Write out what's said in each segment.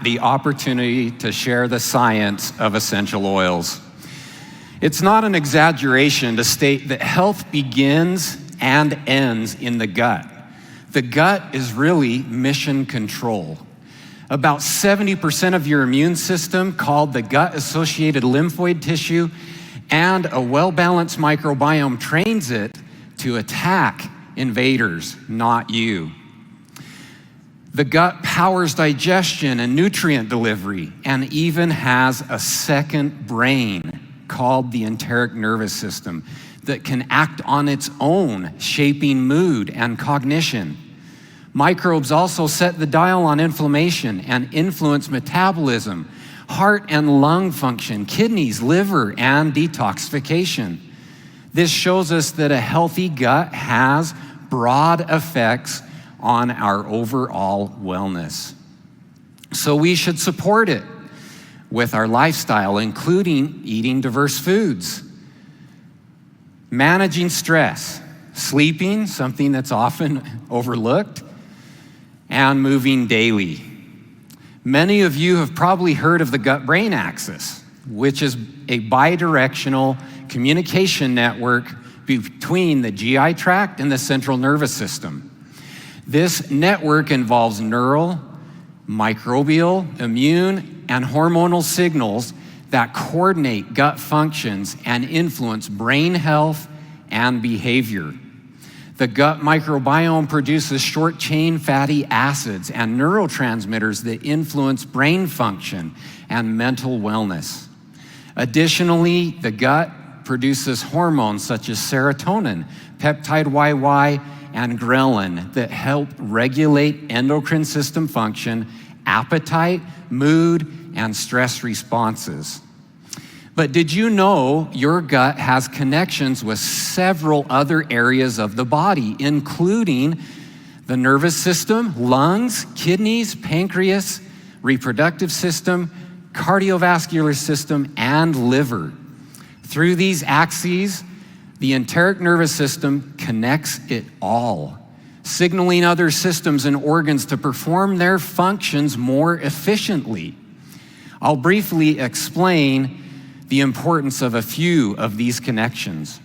the opportunity to share the science of essential oils. It's not an exaggeration to state that health begins and ends in the gut. The gut is really mission control. About 70% of your immune system, called the gut-associated lymphoid tissue, and a well-balanced microbiome trains it to attack invaders, not you. The gut powers digestion and nutrient delivery, and even has a second brain called the enteric nervous system that can act on its own, shaping mood and cognition. Microbes also set the dial on inflammation and influence metabolism, heart and lung function, kidneys, liver, and detoxification. This shows us that a healthy gut has broad effects on our overall wellness. So we should support it with our lifestyle, including eating diverse foods, managing stress, sleeping, something that's often overlooked, and moving daily. Many of you have probably heard of the gut-brain axis, which is a bidirectional communication network between the GI tract and the central nervous system. This network involves neural, microbial, immune, and hormonal signals that coordinate gut functions and influence brain health and behavior. The gut microbiome produces short-chain fatty acids and neurotransmitters that influence brain function and mental wellness. Additionally, the gut produces hormones such as serotonin, peptide YY, and ghrelin that help regulate endocrine system function, appetite, mood, and stress responses. But did you know your gut has connections with several other areas of the body, including the nervous system, lungs, kidneys, pancreas, reproductive system, cardiovascular system, and liver? Through these axes, the enteric nervous system connects it all, signaling other systems and organs to perform their functions more efficiently. I'll briefly explain the importance of a few of these connections.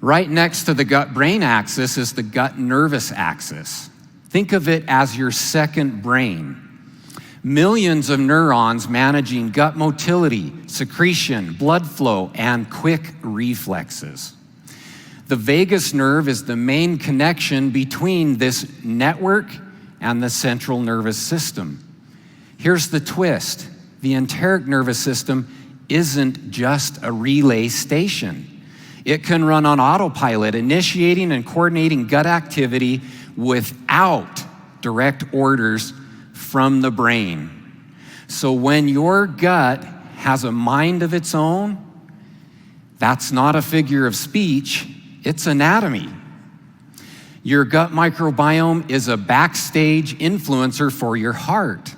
Right next to the gut-brain axis is the gut-nervous axis. Think of it as your second brain. Millions of neurons managing gut motility, secretion, blood flow, and quick reflexes. The vagus nerve is the main connection between this network and the central nervous system. Here's the twist. The enteric nervous system isn't just a relay station. It can run on autopilot, initiating and coordinating gut activity without direct orders from the brain. So when your gut has a mind of its own, that's not a figure of speech, it's anatomy. Your gut microbiome is a backstage influencer for your heart.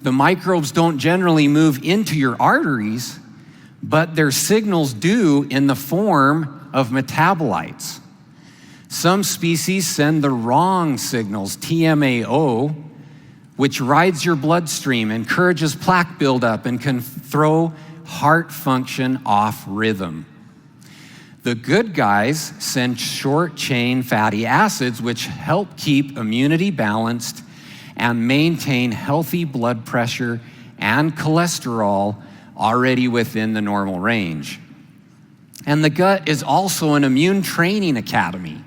The microbes don't generally move into your arteries, but their signals do in the form of metabolites. Some species send the wrong signals, TMAO, which rides your bloodstream, encourages plaque buildup, and can throw heart function off rhythm. The good guys send short-chain fatty acids, which help keep immunity balanced and maintain healthy blood pressure and cholesterol already within the normal range. And the gut is also an immune training academy.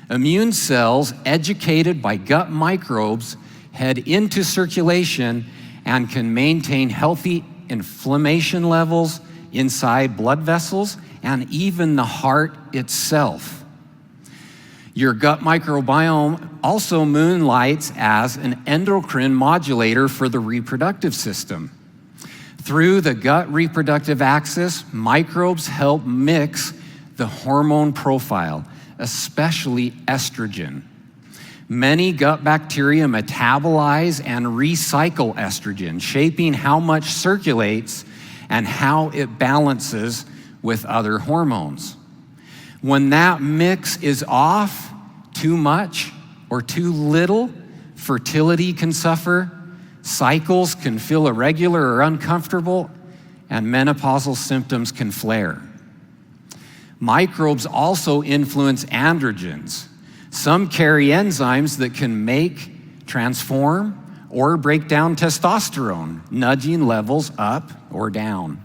Immune cells educated by gut microbes head into circulation and can maintain healthy inflammation levels inside blood vessels and even the heart itself. Your gut microbiome also moonlights as an endocrine modulator for the reproductive system. Through the gut reproductive axis, microbes help mix the hormone profile, especially estrogen. Many gut bacteria metabolize and recycle estrogen, shaping how much circulates and how it balances with other hormones. When that mix is off, too much or too little, fertility can suffer, Cycles can feel irregular or uncomfortable, and menopausal symptoms can flare. Microbes also influence androgens. Some carry enzymes that can make, transform, or break down testosterone, nudging levels up or down.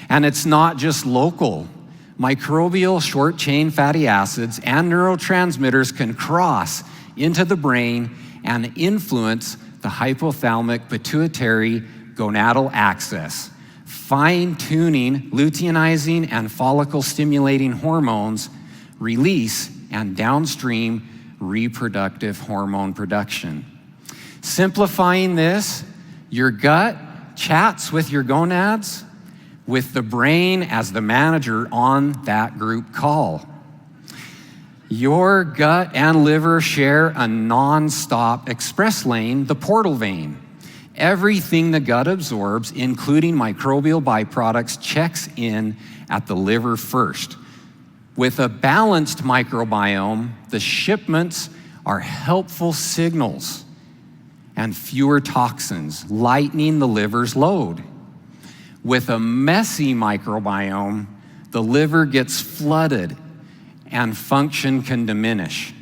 And it's not just local. Microbial short-chain fatty acids and neurotransmitters can cross into the brain and influence the hypothalamic pituitary gonadal axis, fine-tuning luteinizing and follicle-stimulating hormones release and downstream reproductive hormone production. Simplifying this, your gut chats with your gonads, with the brain as the manager on that group call. Your gut and liver share a non-stop express lane, the portal vein. Everything the gut absorbs, including microbial byproducts, checks in at the liver first. With a balanced microbiome, the shipments are helpful signals and fewer toxins, lightening the liver's load. With a messy microbiome, the liver gets flooded and function can diminish.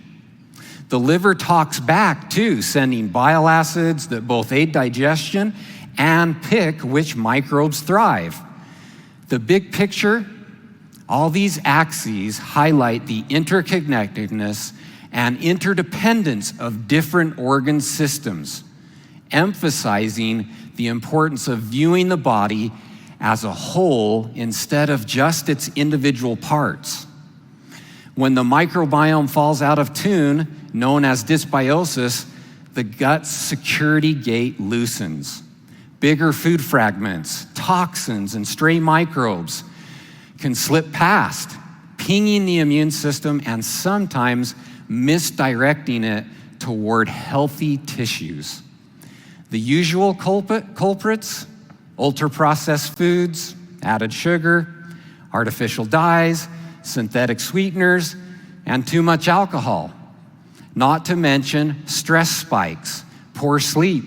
The liver talks back too, sending bile acids that both aid digestion and pick which microbes thrive. The big picture, all these axes highlight the interconnectedness and interdependence of different organ systems, emphasizing the importance of viewing the body as a whole instead of just its individual parts. When the microbiome falls out of tune, known as dysbiosis, the gut's security gate loosens. Bigger food fragments, toxins, and stray microbes can slip past, pinging the immune system and sometimes misdirecting it toward healthy tissues. The usual culprits, ultra-processed foods, added sugar, artificial dyes, synthetic sweeteners, and too much alcohol. Not to mention stress spikes, poor sleep,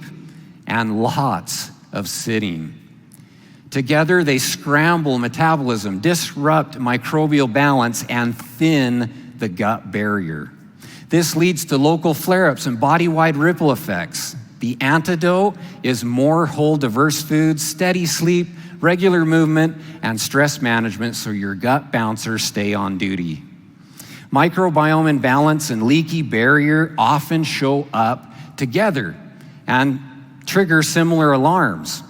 and lots of sitting. Together, they scramble metabolism, disrupt microbial balance, and thin the gut barrier. This leads to local flare-ups and body-wide ripple effects. The antidote is more whole, diverse foods, steady sleep, regular movement, and stress management so your gut bouncers stay on duty. Microbiome imbalance and leaky barrier often show up together and trigger similar alarms.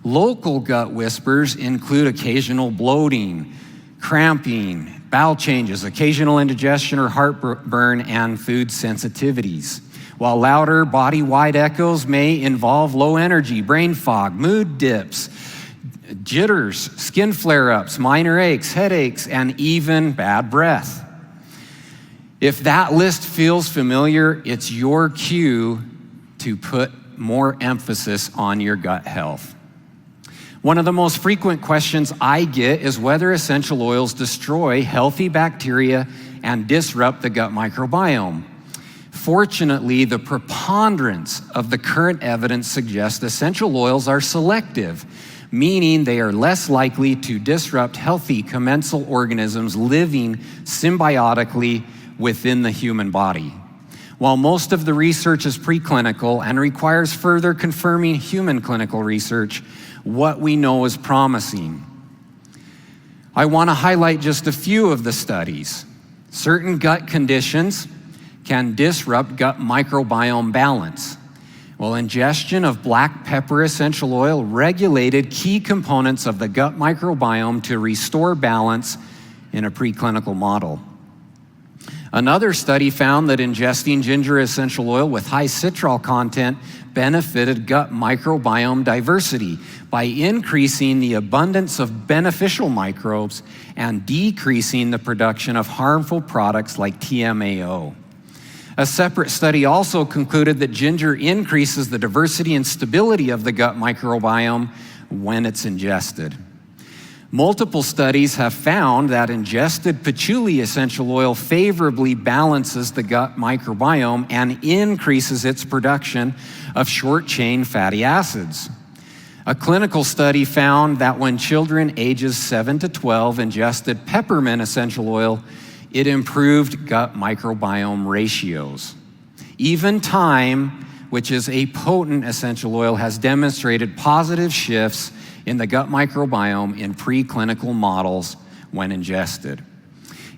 Local gut whispers include occasional bloating, cramping, bowel changes, occasional indigestion or heartburn, and food sensitivities. While louder body-wide echoes may involve low energy, brain fog, mood dips, jitters, skin flare-ups, minor aches, headaches, and even bad breath. If that list feels familiar, it's your cue to put more emphasis on your gut health. One of the most frequent questions I get is whether essential oils destroy healthy bacteria and disrupt the gut microbiome. Fortunately, the preponderance of the current evidence suggests essential oils are selective, meaning they are less likely to disrupt healthy commensal organisms living symbiotically within the human body. While most of the research is preclinical and requires further confirming human clinical research, what we know is promising. I want to highlight just a few of the studies. Certain gut conditions can disrupt gut microbiome balance. Well, ingestion of black pepper essential oil regulated key components of the gut microbiome to restore balance in a preclinical model. Another study found that ingesting ginger essential oil with high citral content benefited gut microbiome diversity by increasing the abundance of beneficial microbes and decreasing the production of harmful products like TMAO. A separate study also concluded that ginger increases the diversity and stability of the gut microbiome when it's ingested. Multiple studies have found that ingested patchouli essential oil favorably balances the gut microbiome and increases its production of short-chain fatty acids. A clinical study found that when children ages 7 to 12 ingested peppermint essential oil, it improved gut microbiome ratios. Even thyme, which is a potent essential oil, has demonstrated positive shifts in the gut microbiome in preclinical models when ingested.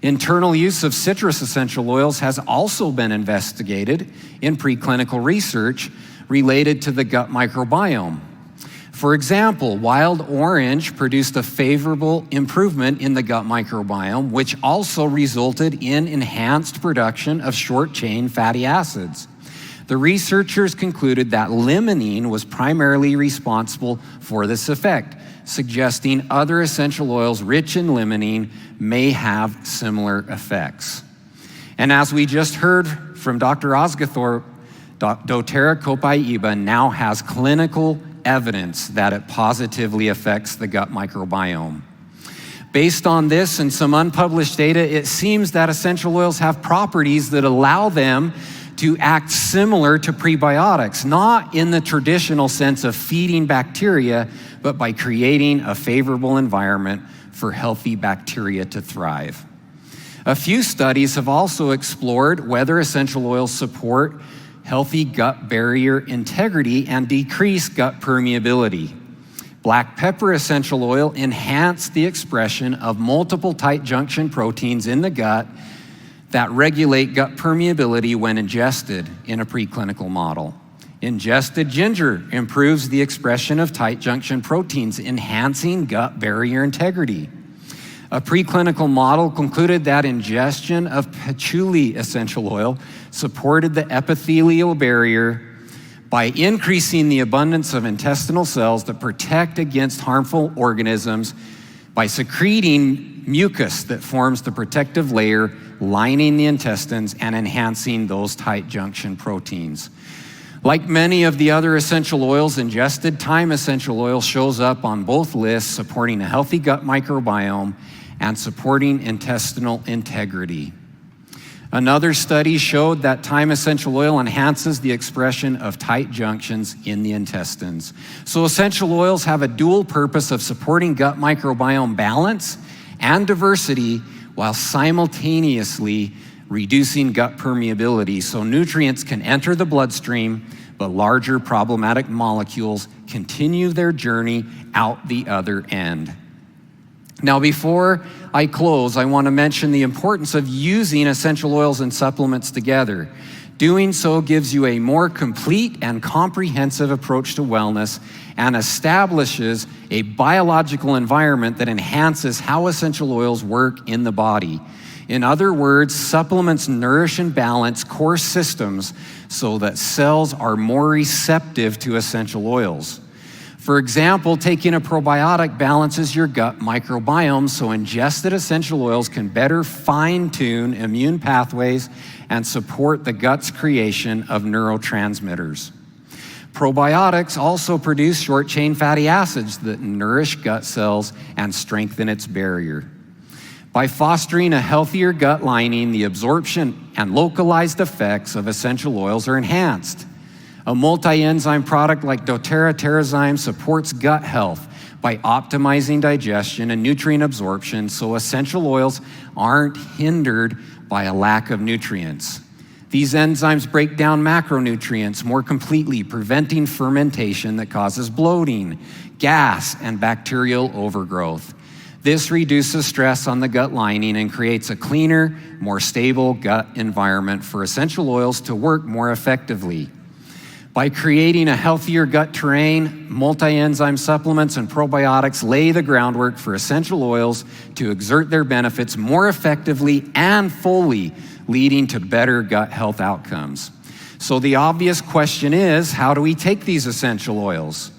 Internal use of citrus essential oils has also been investigated in preclinical research related to the gut microbiome. For example, wild orange produced a favorable improvement in the gut microbiome, which also resulted in enhanced production of short-chain fatty acids. The researchers concluded that limonene was primarily responsible for this effect, suggesting other essential oils rich in limonene may have similar effects. And as we just heard from Dr. Osgathorpe, doTERRA copaiba now has clinical evidence that it positively affects the gut microbiome. Based on this and some unpublished data, it seems that essential oils have properties that allow them to act similar to prebiotics, not in the traditional sense of feeding bacteria, but by creating a favorable environment for healthy bacteria to thrive. A few studies have also explored whether essential oils support healthy gut barrier integrity and decrease gut permeability. Black pepper essential oil enhanced the expression of multiple tight junction proteins in the gut that regulate gut permeability when ingested in a preclinical model. Ingested ginger improves the expression of tight junction proteins, enhancing gut barrier integrity. A preclinical model concluded that ingestion of patchouli essential oil supported the epithelial barrier by increasing the abundance of intestinal cells that protect against harmful organisms by secreting mucus that forms the protective layer lining the intestines and enhancing those tight junction proteins. Like many of the other essential oils ingested, thyme essential oil shows up on both lists, supporting a healthy gut microbiome and supporting intestinal integrity. Another study showed that thyme essential oil enhances the expression of tight junctions in the intestines. So essential oils have a dual purpose of supporting gut microbiome balance and diversity while simultaneously reducing gut permeability so nutrients can enter the bloodstream, but larger problematic molecules continue their journey out the other end. Now, before I close, I want to mention the importance of using essential oils and supplements together. Doing so gives you a more complete and comprehensive approach to wellness and establishes a biological environment that enhances how essential oils work in the body. In other words, supplements nourish and balance core systems so that cells are more receptive to essential oils. For example, taking a probiotic balances your gut microbiome so ingested essential oils can better fine-tune immune pathways and support the gut's creation of neurotransmitters. Probiotics also produce short-chain fatty acids that nourish gut cells and strengthen its barrier. By fostering a healthier gut lining, the absorption and localized effects of essential oils are enhanced. A multi-enzyme product like doTERRA Terrazyme supports gut health by optimizing digestion and nutrient absorption so essential oils aren't hindered by a lack of nutrients. These enzymes break down macronutrients more completely, preventing fermentation that causes bloating, gas, and bacterial overgrowth. This reduces stress on the gut lining and creates a cleaner, more stable gut environment for essential oils to work more effectively. By creating a healthier gut terrain, multi-enzyme supplements and probiotics lay the groundwork for essential oils to exert their benefits more effectively and fully, leading to better gut health outcomes. So the obvious question is, how do we take these essential oils?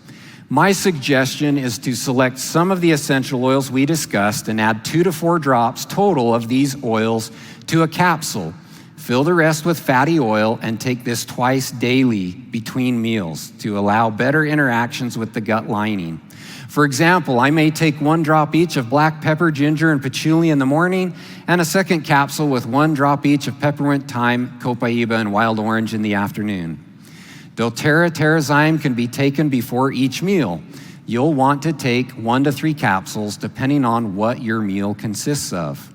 My suggestion is to select some of the essential oils we discussed and add 2 to 4 drops total of these oils to a capsule. Fill the rest with fatty oil and take this twice daily between meals to allow better interactions with the gut lining. For example, I may take 1 drop each of black pepper, ginger, and patchouli in the morning, and a second capsule with 1 drop each of peppermint, thyme, copaiba, and wild orange in the afternoon. doTERRA Terrazyme can be taken before each meal. You'll want to take 1 to 3 capsules depending on what your meal consists of.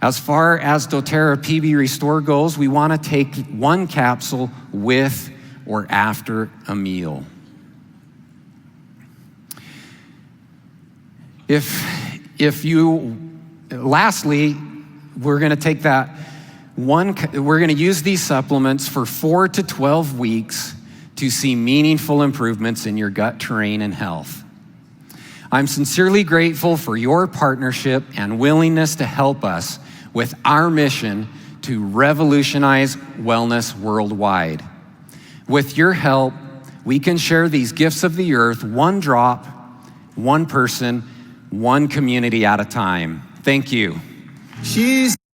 As far as doTERRA PB Restore goes, we want to take 1 capsule with or after a meal. Lastly, we're going to take that we're going to use these supplements for 4 to 12 weeks to see meaningful improvements in your gut terrain and health. I'm sincerely grateful for your partnership and willingness to help us with our mission to revolutionize wellness worldwide. With your help, we can share these gifts of the earth 1 drop, 1 person, 1 community at a time. Thank you.